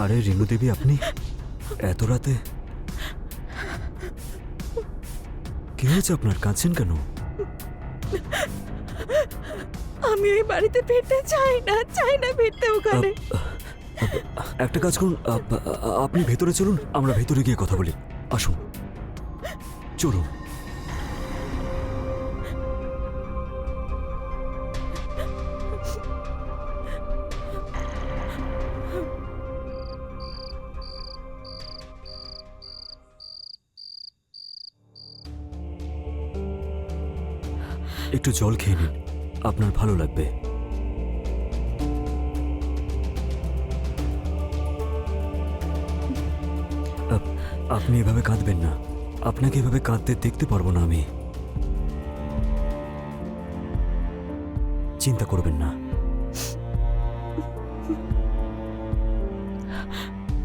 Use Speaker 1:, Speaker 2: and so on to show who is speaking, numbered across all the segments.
Speaker 1: আরে রেণু দেবী, আপনি এত রাতে? কি হয়েছে আপনার? কাঁদছেন কেন?
Speaker 2: আমি এই বাড়িতে ফিরতে চাই না ফিরতে ওখানে।
Speaker 1: একটা কাজ করুন, আপনি ভেতরে চলুন, আমরা ভেতরে গিয়ে কথা বলি। আসুন, চলুন। একটু জল খেয়ে নিন, আপনার ভালো লাগবে। আপনি এভাবে কাঁদবেন না, আপনাকে এভাবে কাঁদতে দেখতে পারবো না আমি। চিন্তা করবেন না।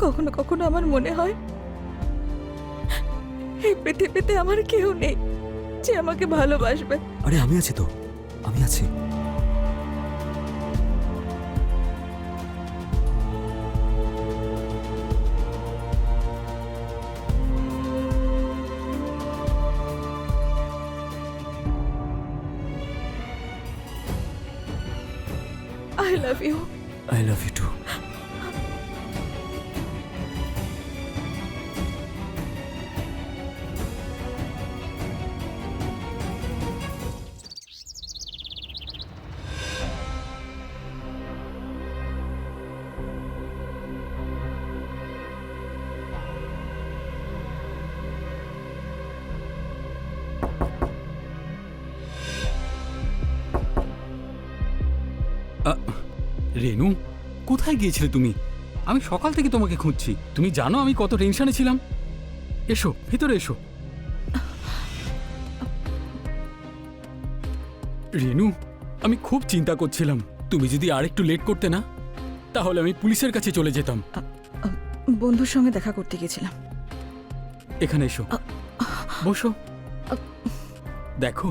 Speaker 2: কখনো কখনো আমার মনে হয় এই পৃথিবীতে আমার কেউ নেই যে আমাকে ভালোবাসবে।
Speaker 1: আরে আমি আছি তো, আমি আছি।
Speaker 2: I love you.
Speaker 1: I love you too.
Speaker 3: Renu, কোথায় গিয়েছিলে তুমি? আমি সকাল থেকে তোমাকে খুঁজছি। তুমি জানো আমি কত টেনশনে ছিলাম। এসো, ভিতরে এসো। রেনু, আমি খুব চিন্তা করছিলাম। তুমি যদি আরেকটু লেট করতে না, তাহলে আমি পুলিশের কাছে চলে যেতাম।
Speaker 2: বন্ধুর সঙ্গে দেখা করতে গেছিলাম।
Speaker 3: এখানে এসো, বসো। দেখো,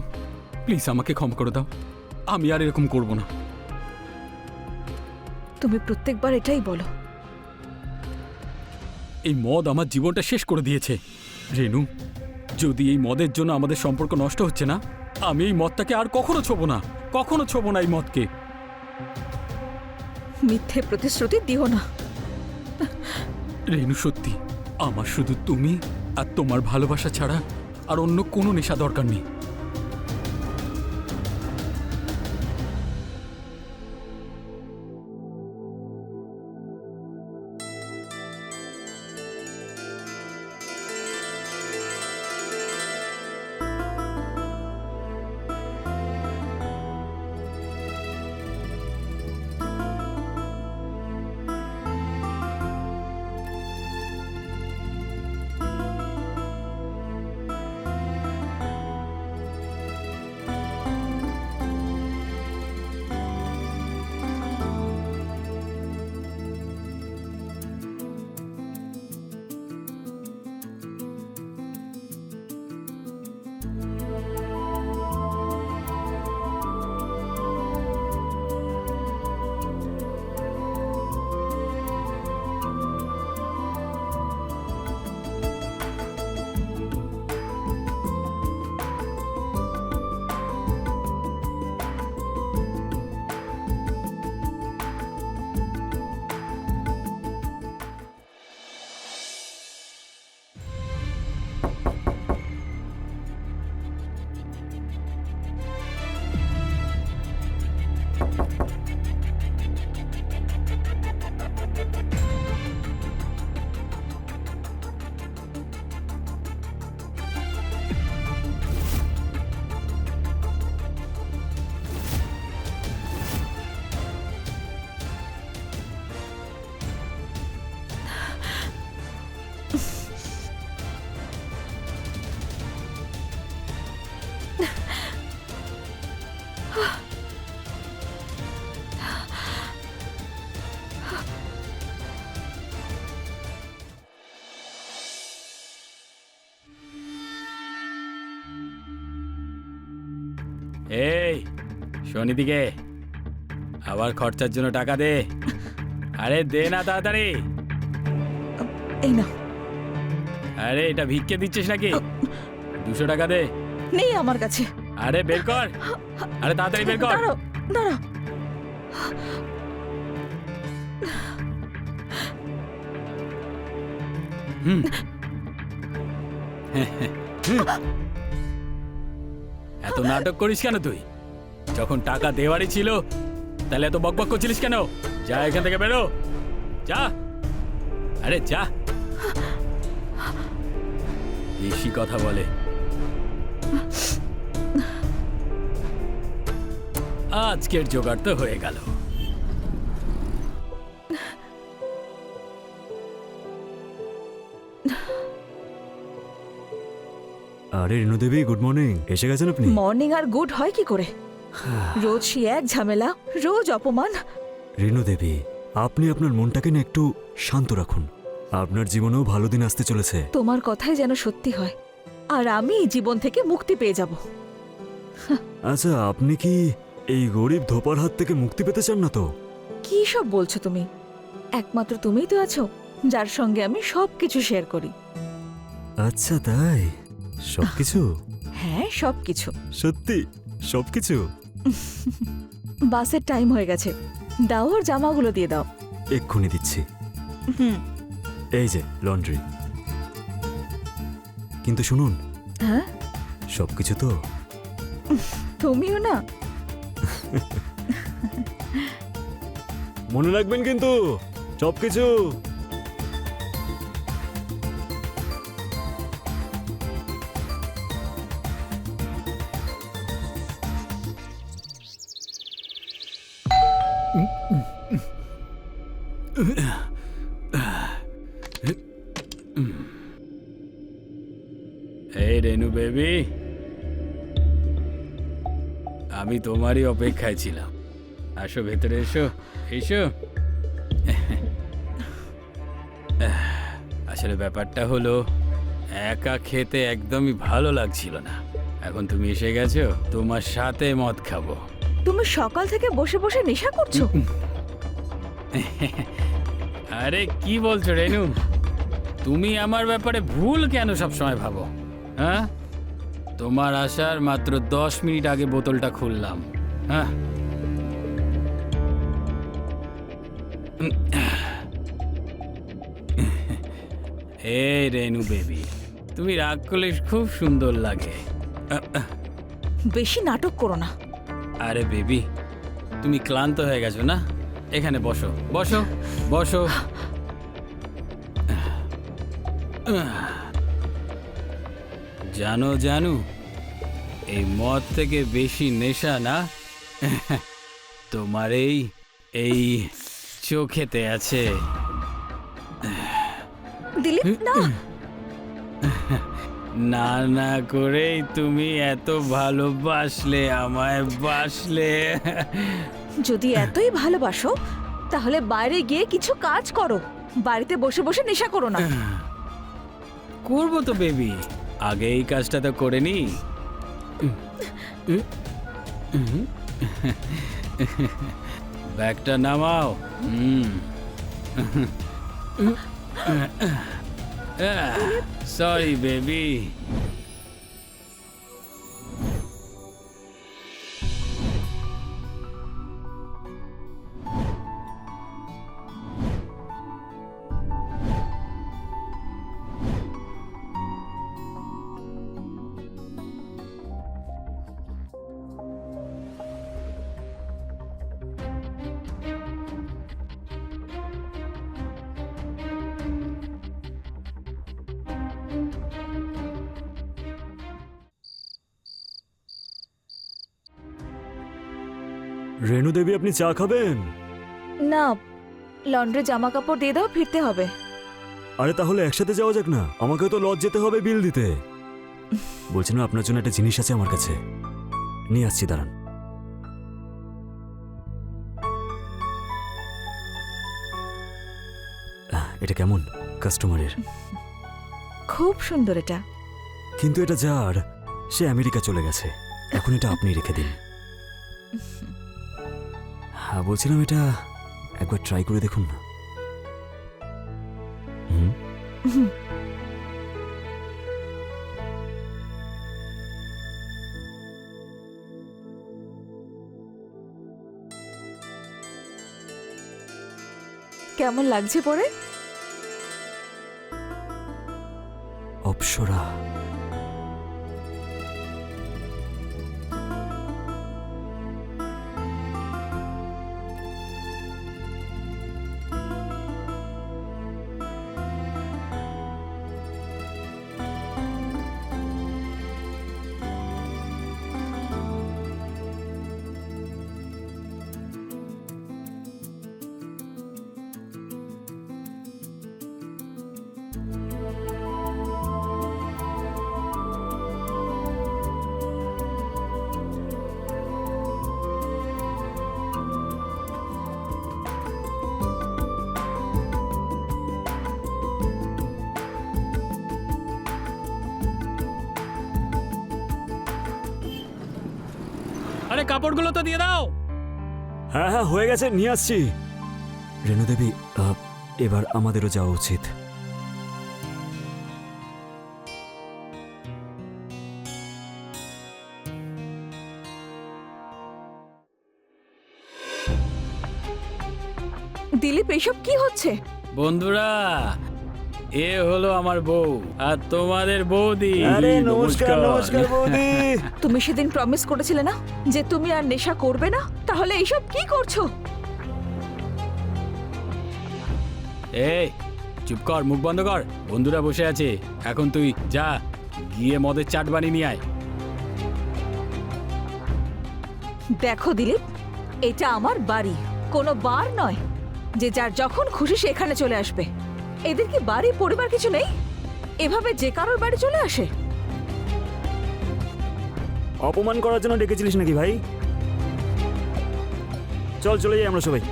Speaker 3: প্লিজ আমাকে ক্ষমা করে দাও। আমি আর এরকম করব না।
Speaker 2: তুমি প্রত্যেকবার এটাই বলো।
Speaker 3: এই মদ আমার জীবনটা শেষ করে দিয়েছে। রেনু, যদি এই মদের জন্য আমাদের সম্পর্ক নষ্ট হচ্ছে না, আমি এই মদটাকে আর কখনো ছোবো না। কখনো ছোবো না এই মদকে।
Speaker 2: মিথ্যে প্রতিশ্রুতি দিও না।
Speaker 3: রেনু, সত্যি আমার শুধু তুমি আর তোমার ভালোবাসা ছাড়া আর অন্য কোনো নেশা দরকার নেই। এই শনি দিকে আবার খরচার জন্য টাকা দে। আরে দে না তাড়াতাড়ি।
Speaker 2: এই না,
Speaker 3: আরে এটা ভিক্ষে দিচ্ছিস নাকি? 200 টাকা দে।
Speaker 2: নেই আমার কাছে।
Speaker 3: আরে বের কর। আরে তাড়াতাড়ি বের কর।
Speaker 2: দাঁড়াও, দাঁড়াও।
Speaker 3: হুম। এত নাটক করিস কেন তুই? যখন টাকা দেওয়ারই ছিল তাহলে এত বকবক করছিলিস কেন? যা এখান থেকে বেরো, যা। আরে যা। বেশি কথা বলে। আজকের জোগাড় তো হয়ে গেল।
Speaker 1: আরে রেনু দেবী, গুড মর্নিং। এসে গেছেন আপনি?
Speaker 2: মর্নিং আর গুড হয় কি করে? রোজ সেই এক ঝামেলা, রোজ অপমান।
Speaker 1: রেনু দেবী, আপনি আপনার মনটাকে না একটু শান্ত রাখুন। আপনার জীবনেও ভালো দিন আসতে চলেছে।
Speaker 2: তোমার কথাই যেন সত্যি হয়, আর আমি এই জীবন থেকে মুক্তি পেয়ে যাব।
Speaker 1: আচ্ছা, আপনি কি এই গরিব ধোপার হাত থেকে মুক্তি পেতে চান না তো?
Speaker 2: কি সব বলছো তুমি? একমাত্র তুমিই তো আছো যার সঙ্গে আমি সবকিছু শেয়ার করি।
Speaker 1: আচ্ছা, তাই সবকিছু?
Speaker 2: হ্যাঁ, সবকিছু।
Speaker 1: সত্যি সবকিছু?
Speaker 2: বাসের টাইম হয়ে গেছে, দাও আর জামাগুলো দিয়ে দাও।
Speaker 1: এক্ষুনি দিচ্ছি।
Speaker 2: হুম।
Speaker 1: এই যে লন্ড্রি। কিন্তু শুনুন,
Speaker 2: হ্যাঁ,
Speaker 1: সবকিছু তো?
Speaker 2: তুমিও না।
Speaker 1: মনে রাখবেন কিন্তু, সবকিছু।
Speaker 3: এই রেনু বেবি, আমি তোমারই অপেক্ষায় ছিলাম। আসো ভেতরে, এসো এসো। আসলে ব্যাপারটা হলো, একা খেতে একদমই ভালো লাগছিল না। এখন তুমি এসে গেছো, তোমার সাথে মদ খাবো।
Speaker 2: তুমি সকাল থেকে বসে বসে নেশা করছো?
Speaker 3: আরে কি বলছো রেনু? তুমি আমার ব্যাপারে ভুল কেন সবসময় ভাবো? হ্যাঁ, তোমার আসার মাত্র 10 মিনিট আগে বোতলটা খুললাম। হ্যাঁ, এই রেনু বেবি, তুমি রাগ করলে খুব সুন্দর লাগে।
Speaker 2: বেশি নাটক করো না।
Speaker 3: আরে বেবি, তুমি ক্লান্ত হয়ে গেছো না? এখানে বসো বসো বসো। জানো জানু, এই মদ থেকে বেশি নেশা না তোমার এই চোখেতে আছে।
Speaker 2: দিলীপ, না।
Speaker 3: না না করেই তুমি এত ভালোবাসলে আমায়, বাসলে।
Speaker 2: যদি এতই ভালোবাসো তাহলে বাইরে গিয়ে কিছু কাজ করো, বাড়িতে বসে বসে নেশা করো না।
Speaker 3: করবো তো বেবি, আগে এই কাজটা তো করে নি। ব্যাগটা নামাও। Sorry baby.
Speaker 1: রেনু দেবী, আপনি চা খাবেন?
Speaker 2: না, লন্ড্রি জামা কাপড় দিয়ে দাও, ফিরতে হবে।
Speaker 1: আরে তাহলে একসাথে যাওয়া যাক না, আমাকেও তো লজ যেতে হবে বিল দিতে। বলছি না, আপনার জন্য একটা জিনিস আছে আমার কাছে, নিয়ে আসছি, দাঁড়ান। এটা কেমন কাস্টমারের?
Speaker 2: খুব সুন্দর এটা।
Speaker 1: কিন্তু এটা যার, সে আমেরিকা চলে গেছে। এখন এটা আপনি রেখে দিন। হ্যাঁ, বলছিলাম এটা একবার ট্রাই করে দেখুন না। হুম।
Speaker 2: কেমন লাগছে পরে?
Speaker 1: অপ্সরা।
Speaker 3: আরে কাপড়গুলো তো দিয়ে দাও।
Speaker 1: হ্যাঁ হ্যাঁ, হয়ে গেছে, নিয়ে আসছি। রেণু দেবী, এবার আমাদেরও যাওয়া উচিত।
Speaker 2: দিলীপ, এসব কি হচ্ছে?
Speaker 3: বন্ধুরা, এ হলো আমার বউ আর তোমাদের বৌদি।
Speaker 1: আরে নমস্কার নমস্কার বৌদি।
Speaker 2: তুমি সেদিন প্রমিস করেছিলে না যে তুমি আর নেশা করবে না? তাহলে এইসব কি করছো?
Speaker 3: এই চুপ কর, মুখ বন্ধ কর। বন্ধুরা বসে আছে, এখন তুই যা গিয়ে মদের চাট বানিয়ে নিয়ে আয়।
Speaker 2: দেখো দিলীপ, এটা আমার বাড়ি, কোনো বার নয় যে যার যখন খুশি সেখানে চলে আসবে। এদের কি বাড়ি পরিবার কিছু নেই? এভাবে যে কারোর বাড়ি চলে আসে?
Speaker 1: অপমান করার জন্য ডেকেছিলিস নাকি ভাই? চল চলে যাই আমরা সবাই।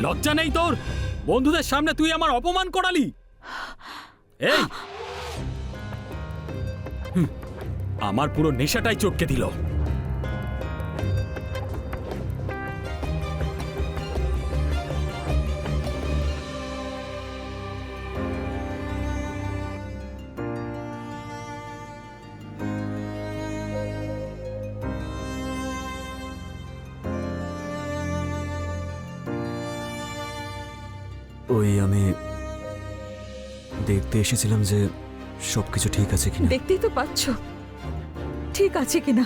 Speaker 3: লজ্জা নেই তোর? বন্ধুদের সামনে তুই আমার অপমান করালি। এই আমার পুরো নেশাটাই চটকে দিল।
Speaker 1: ওই আমি দেখতে এসেছিলাম যে সবকিছু ঠিক আছে কিনা।
Speaker 2: দেখতেই তো পাচ্ছ ঠিক আছে কিনা।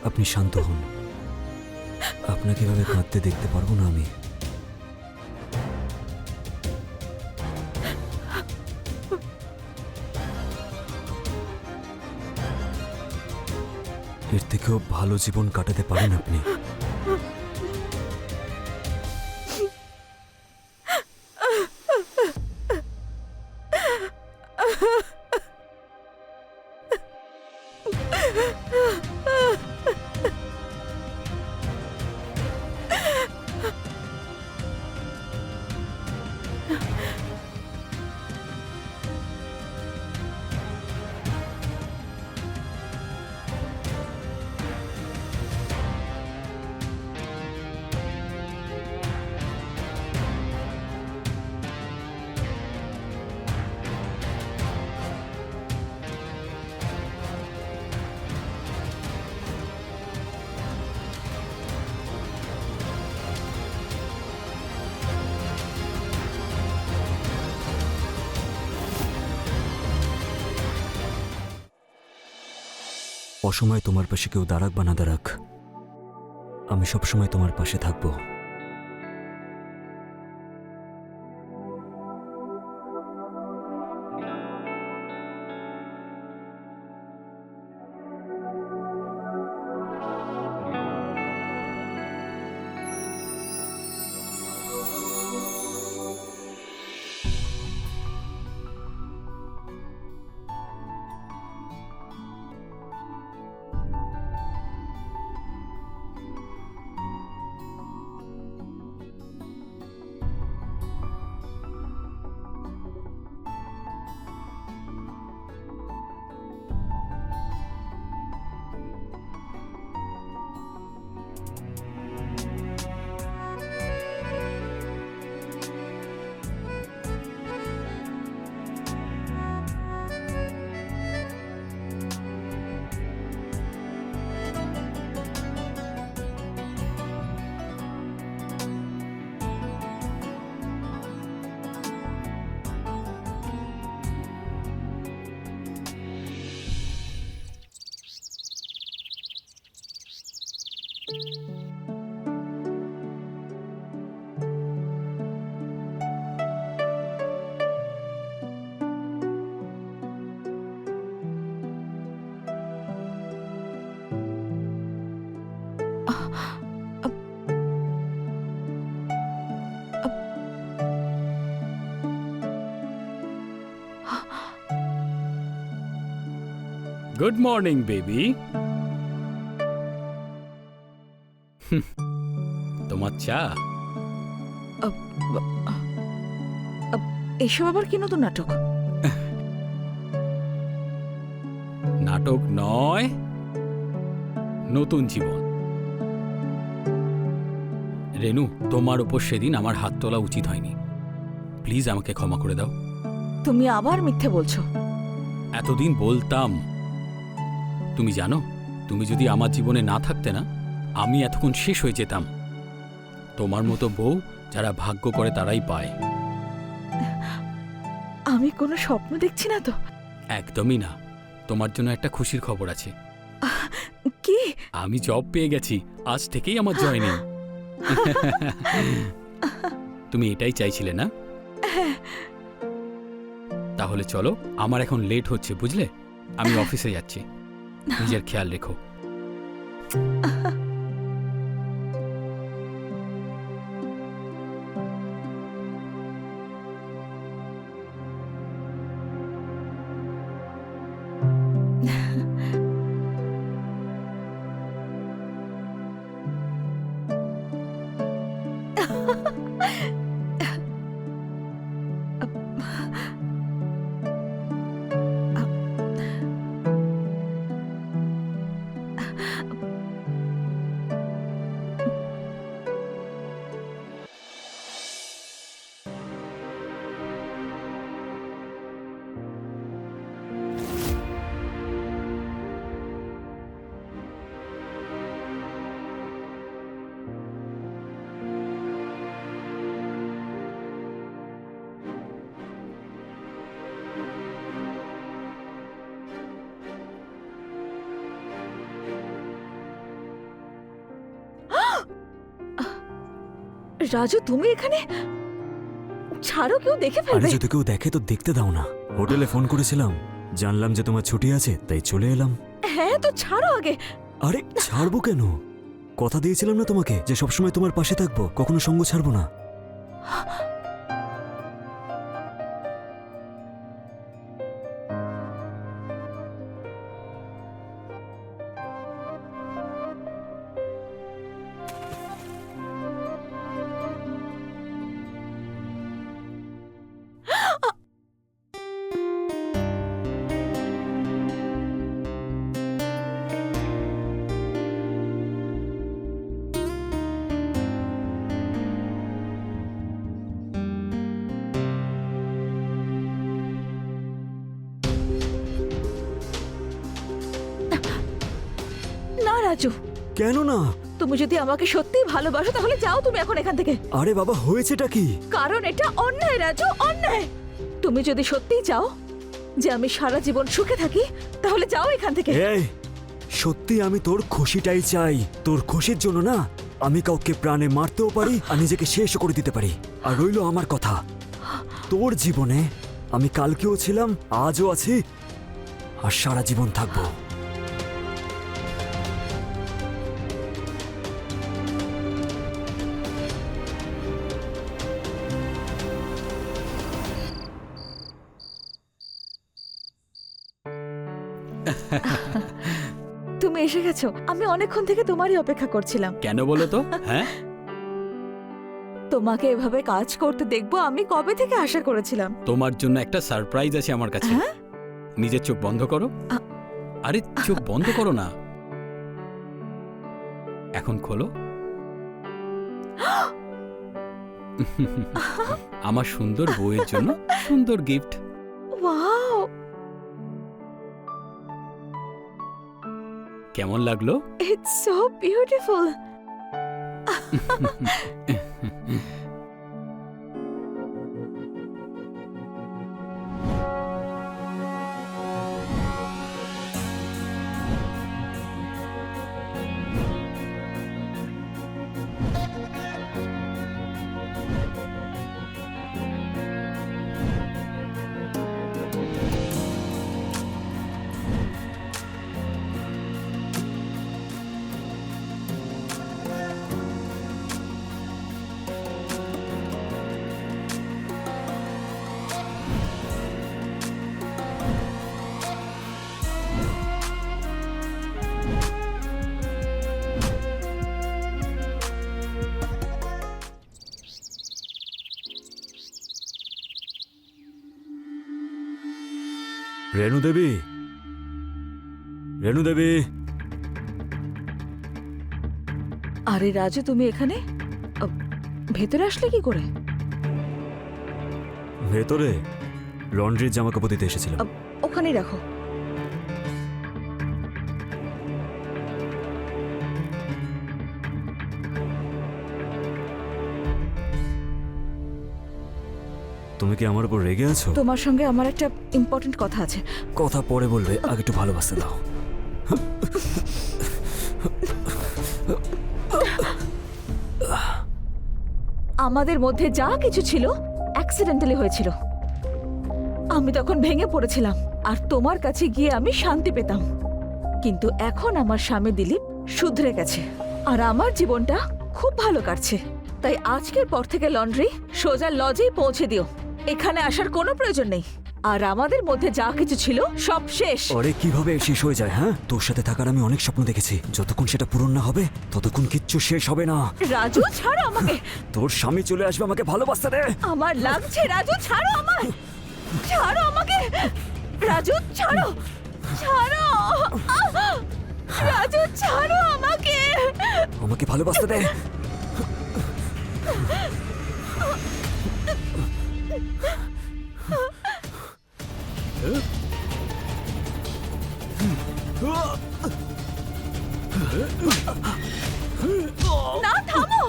Speaker 1: আপনি শান্ত হন, আপনাকে এভাবে কাঁদতে দেখতে পারবো না আমি। এর থেকেও ভালো জীবন কাটাতে পারেন আপনি। অসময়ে তোমার পাশে কেউ দাঁড়াক বা না দাঁড়াক, আমি সবসময় তোমার পাশে থাকবো।
Speaker 3: Good morning baby. তোমার চা।
Speaker 2: এসব আবার কি নতুন নাটক?
Speaker 3: নাটক নয়, নতুন জীবন। রেনু, তোমার উপর সেদিন আমার হাত তোলা উচিত হয়নি। প্লিজ আমাকে ক্ষমা করে দাও।
Speaker 2: তুমি আবার মিথ্যে বলছো।
Speaker 3: এতদিন বলতাম। তুমি জানো, তুমি যদি আমার জীবনে না থাকতে না, আমি এতক্ষণ শেষ হয়ে যেতাম। তোমার মতো বউ যারা ভাগ্য করে তারাই পায়।
Speaker 2: আমি কোনো স্বপ্ন দেখছি না তো?
Speaker 3: একদমই না। তোমার জন্য একটা খুশির খবর আছে।
Speaker 2: কি?
Speaker 3: আমি জব পেয়ে গেছি। আজ থেকেই আমার জয়েনিং। তুমি এটাই চাইছিলে না? তাহলে চলো, আমার এখন লেট হচ্ছে বুঝলে। আমি অফিসে যাচ্ছি। নিজের খেয়াল রেখো।
Speaker 2: রাজু, তুমি এখানে? ছাড়ো, কেউ দেখে
Speaker 1: আরে
Speaker 2: ফেলবে।
Speaker 1: যদি কেউ দেখে তো দেখতে দাও না। হোটেলে ফোন করেছিলাম, জানলাম যে তোমার ছুটি আছে, তাই চলে এলাম।
Speaker 2: হ্যাঁ তো ছাড়ো আগে।
Speaker 1: আরে ছাড়বো কেন? কথা দিয়েছিলাম না তোমাকে যে সবসময় তোমার পাশে থাকবো, কখনো সঙ্গ ছাড়বো না।
Speaker 2: না রাজু,
Speaker 1: কেন না?
Speaker 2: তুমি যদি আমাকে সত্যিই ভালোবাসো তাহলে যাও তুমি এখন এখান থেকে।
Speaker 1: আরে বাবা, হয়েছেটা কি?
Speaker 2: কারণ এটা অন্যায় রাজু, অন্যায়। তুমি যদি সত্যিই চাও যে আমি সারা জীবন সুখে থাকি তাহলে যাও এখান থেকে।
Speaker 1: এই, সত্যি আমি তোর খুশিটাই চাই। তোর খুশির জন্য না আমি কাউকে প্রাণে মারতেও পারি আর নিজেকে শেষ করে দিতে পারি। আর রইলো আমার কথা, তোর জীবনে আমি কালকেও ছিলাম, আজও আছি, আর সারা জীবন থাকবো।
Speaker 2: তুমি এসে গেছো। আমি অনেকক্ষণ থেকে তোমারই অপেক্ষা করছিলাম।
Speaker 3: কেন বলো তো? হ্যাঁ,
Speaker 2: তোমাকে এভাবে কাজ করতে দেখবো আমি কবে থেকে আশা করেছিলাম।
Speaker 3: তোমার জন্য একটা সারপ্রাইজ আছে আমার কাছে।
Speaker 2: হ্যাঁ?
Speaker 3: নিজের চোখ বন্ধ করো। আরে চোখ বন্ধ করো না, এখন খোলো। আমার সুন্দর বউয়ের জন্য সুন্দর গিফট।
Speaker 2: ওয়াও,
Speaker 3: কেমন লাগলো?
Speaker 2: It's so beautiful.
Speaker 1: Renu Devi, Renu Devi,
Speaker 2: আরে রাজু, তুমি এখানে ভেতরে আসলে কি করে?
Speaker 1: ভেতরে লন্ড্রির জামা কাপড় দিতে এসেছিলাম।
Speaker 2: ওখানেই রাখো।
Speaker 1: তুমি কি আমার উপর রেগে আছো?
Speaker 2: তোমার সঙ্গে আমার একটা ইম্পর্টেন্ট কথা আছে।
Speaker 1: কথা পরে বলবে, আগে একটু ভালোবাসতে দাও।
Speaker 2: আমাদের মধ্যে যা কিছু ছিল অ্যাক্সিডেন্টালি হয়েছিল। আমি তখন ভেঙে পড়েছিলাম, আর তোমার কাছে গিয়ে আমি শান্তি পেতাম। কিন্তু এখন আমার স্বামী দিলীপ শুধরে গেছে, আর আমার জীবনটা খুব ভালো কাটছে। তাই আজকের পর থেকে লন্ড্রি সোজা লজেই পৌঁছে দিও। এখানে আসার কোনো প্রয়োজন নেই। আর আমাদের মধ্যে যা কিছু ছিল সব শেষ।
Speaker 1: আরে কিভাবে শেষ হয়ে যায়? হ্যাঁ, তোর সাথে থাকার আমি অনেক স্বপ্ন দেখেছি। যতক্ষণ সেটা পূরণ না হবে ততক্ষণ কিচ্ছু শেষ হবে না।
Speaker 2: রাজু, ছাড়ো আমাকে।
Speaker 1: তোর স্বামী চলে আসবে, আমাকে ভালোবাসতে দে।
Speaker 2: আমার লাগছে। রাজু, ছাড়ো আমায়। ছাড়ো আমাকে। রাজু, ছাড়ো। ছাড়ো। রাজু, ছাড়ো আমাকে।
Speaker 1: আমাকে ভালোবাসতে দে।
Speaker 2: না, থামো।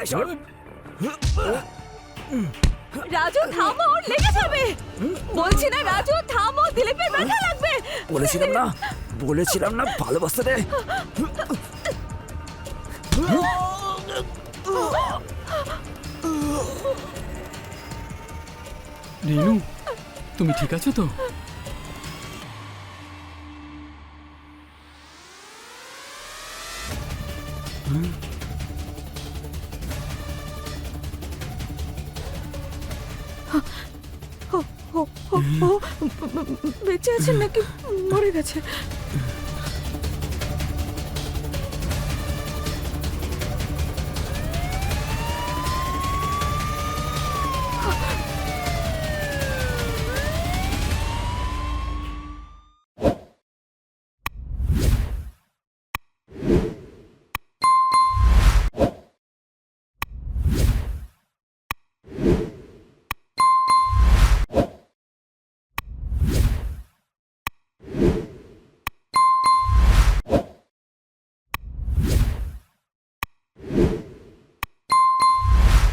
Speaker 1: এই সর।
Speaker 2: রাজু, থামো, লেগে যাবে। বলছি না রাজু, থামো, দিলীপের ব্যথা লাগবে।
Speaker 1: বলেছিলাম না ভালোবাসতে দে।
Speaker 3: রেনু, তুমি ঠিক আছো তো?
Speaker 2: ও, ও, ও, ও, বেঁচে আছেন নাকি মরে গেছে?